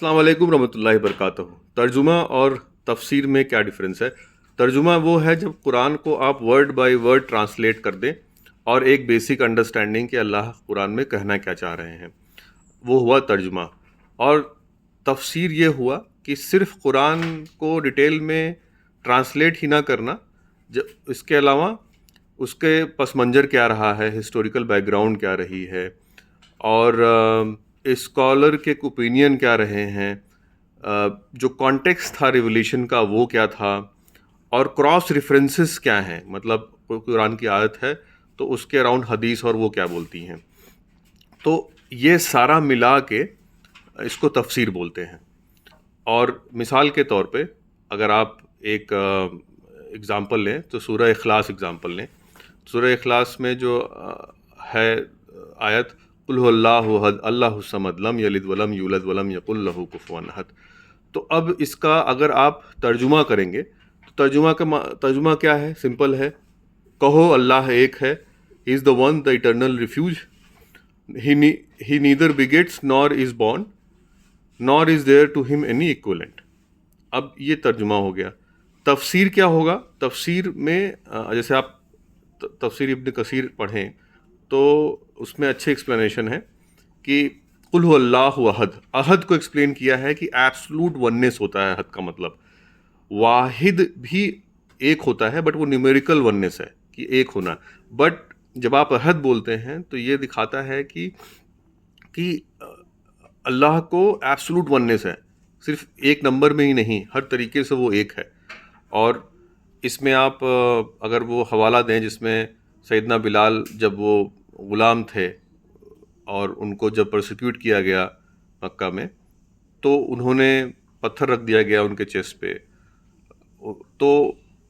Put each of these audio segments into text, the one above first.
अस्सलाम वालेकुम रहमतुल्लाहि वबरकातुहू। तर्जुमा और तफसीर में क्या डिफरेंस है? तर्जुमा वो है जब कुरान को आप वर्ड बाय वर्ड ट्रांसलेट कर दें और एक बेसिक अंडरस्टैंडिंग कि अल्लाह कुरान में कहना क्या चाह रहे हैं, वो हुआ तर्जुमा। और तफसीर ये हुआ कि सिर्फ कुरान को डिटेल में ट्रांसलेट ही ना करना, इसके अलावा उसके पस मंज़र क्या रहा है, हिस्टोरिकल बैकग्राउंड क्या रही है, और स्कॉलर के ओपिनियन क्या रहे हैं, जो कॉन्टेक्स्ट था रिवोल्यूशन का वो क्या था, और क्रॉस रेफरेंसेस क्या हैं। मतलब कुरान की आयत है तो उसके अराउंड हदीस और वो क्या बोलती हैं, तो ये सारा मिला के इसको तफसीर बोलते हैं। और मिसाल के तौर पे अगर आप एक एग्ज़ाम्पल लें तो सूरह इखलास एग्ज़ाम्पल लें। सूरह इखलास में जो है आयत कुल हुवल्लाहु अहद अल्लाहु समद लम यलिद वलम यूलद वलम यकुल लहू कुफुवन अहद। तो अब इसका अगर आप तर्जुमा करेंगे तो तर्जुमा क्या है? सिंपल है, कहो अल्लाह एक है, he is the one the eternal refuge, he neither begets nor is born nor is there to him any equivalent. अब ये तर्जुमा हो गया। तफसीर क्या होगा? तफसीर में जैसे आप तफसीर इब्न कसीर पढ़ें तो उसमें अच्छी एक्सप्लेनेशन है कि कुल हुवल्लाहु अहद, अहद को एक्सप्लेन किया है कि एब्सोलूट वननेस होता है। अहद का मतलब वाहिद भी एक होता है, बट वो न्यूमेरिकल वननेस है कि एक होना। बट जब आप अहद बोलते हैं तो ये दिखाता है कि अल्लाह को एब्सोलूट वननेस है, सिर्फ एक नंबर में ही नहीं, हर तरीके से वो एक है। और इसमें आप अगर वो हवाला दें जिसमें सैयदना बिलाल जब वो ग़ुलाम थे और उनको जब प्रोसिक्यूट किया गया मक्का में, तो उन्होंने पत्थर रख दिया गया उनके चेस्ट पे, तो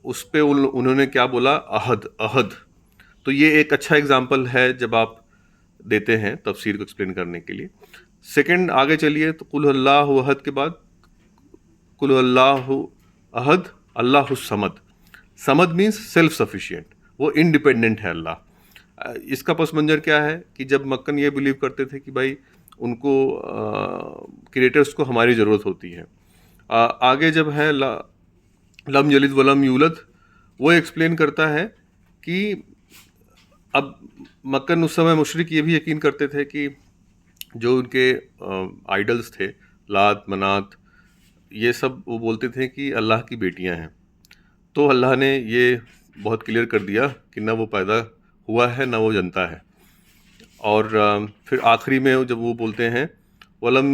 उस पे उन्होंने क्या बोला? अहद अहद। तो ये एक अच्छा एग्जाम्पल है जब आप देते हैं तफसीर को एक्सप्लेन करने के लिए। सेकंड आगे चलिए तो कुल हुवल्लाहु अहद के बाद कुल हुवल्लाहु अहद अल्लाहु Samad. Samad means self sufficient, वो इंडिपेंडेंट है अल्लाह। इसका पस मंजर क्या है कि जब मक्कन ये बिलीव करते थे कि भाई उनको क्रिएटर्स को हमारी ज़रूरत होती है। आगे जब है लम यलिद वलम यूलद, वो एक्सप्लेन करता है कि अब मक्कन उस समय मुशरिक ये भी यकीन करते थे कि जो उनके आइडल्स थे लात मनात, ये सब वो बोलते थे कि अल्लाह की बेटियां हैं। तो अल्लाह ने ये बहुत क्लियर कर दिया कि ना वो पैदा हुआ है ना वो जनता है। और फिर आखिरी में जब वो बोलते हैं वलम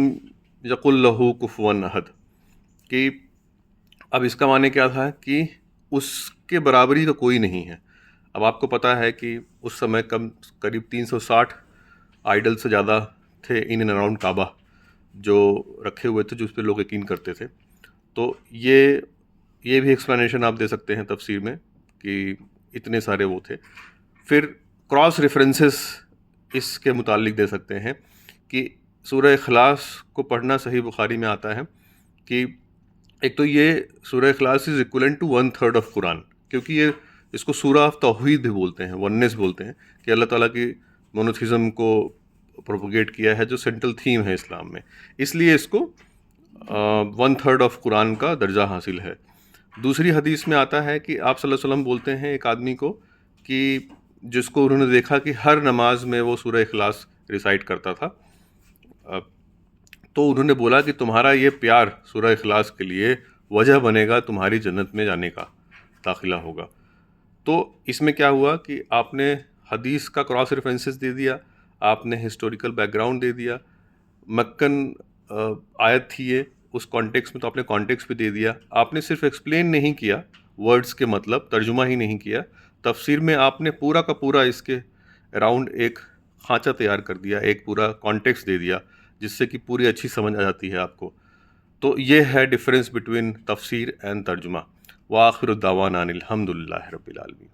यकुल लहू कुफुवन अहद, कि अब इसका माने क्या था कि उसके बराबरी का कोई नहीं है। अब आपको पता है कि उस समय करीब 360 आइडल से ज़्यादा थे इन एंड अराउंड काबा जो रखे हुए थे, जो उस पर लोग यकीन करते थे। तो ये भी एक्सप्लेनेशन आप दे सकते हैं तफसीर में कि इतने सारे वो थे। फिर क्रॉस रेफरेंसेस इसके मुतालिक दे सकते हैं कि सूरह इखलास को पढ़ना सही बुखारी में आता है कि एक तो ये Surah Ikhlas is equivalent to 1/3 of Quran, क्योंकि ये इसको सूरह ऑफ तौहीद भी बोलते हैं, वननेस बोलते हैं कि अल्लाह ताला की मोनोथिज़म को प्रोपोगेट किया है, जो सेंट्रल थीम है इस्लाम में। इसलिए इसको 1/3 ऑफ कुरान का दर्जा हासिल है। दूसरी हदीस में आता है कि आप सल्लल्लाहु अलैहि वसल्लम बोलते हैं एक आदमी को कि जिसको उन्होंने देखा कि हर नमाज में वो सूरह इखलास रिसाइट करता था, तो उन्होंने बोला कि तुम्हारा ये प्यार सूरह इखलास के लिए वजह बनेगा तुम्हारी जन्नत में जाने का, दाखिला होगा। तो इसमें क्या हुआ कि आपने हदीस का क्रॉस रेफरेंसेस दे दिया, आपने हिस्टोरिकल बैकग्राउंड दे दिया, मक्कन आयत थी ये, उस कॉन्टेक्स्ट में तो आपने कॉन्टेक्स्ट भी दे दिया। आपने सिर्फ एक्सप्लेन नहीं किया वर्ड्स के मतलब, तर्जुमा ही नहीं किया, तफसीर में आपने पूरा का पूरा इसके अराउंड एक खांचा तैयार कर दिया, एक पूरा कॉन्टेक्स्ट दे दिया, जिससे कि पूरी अच्छी समझ आ जाती है आपको। तो ये है डिफरेंस बिटवीन तफसीर एंड तर्जुमा। व आखिर दावाना अनिल हम्दुलिल्लाहि रब्बिल आलमीन।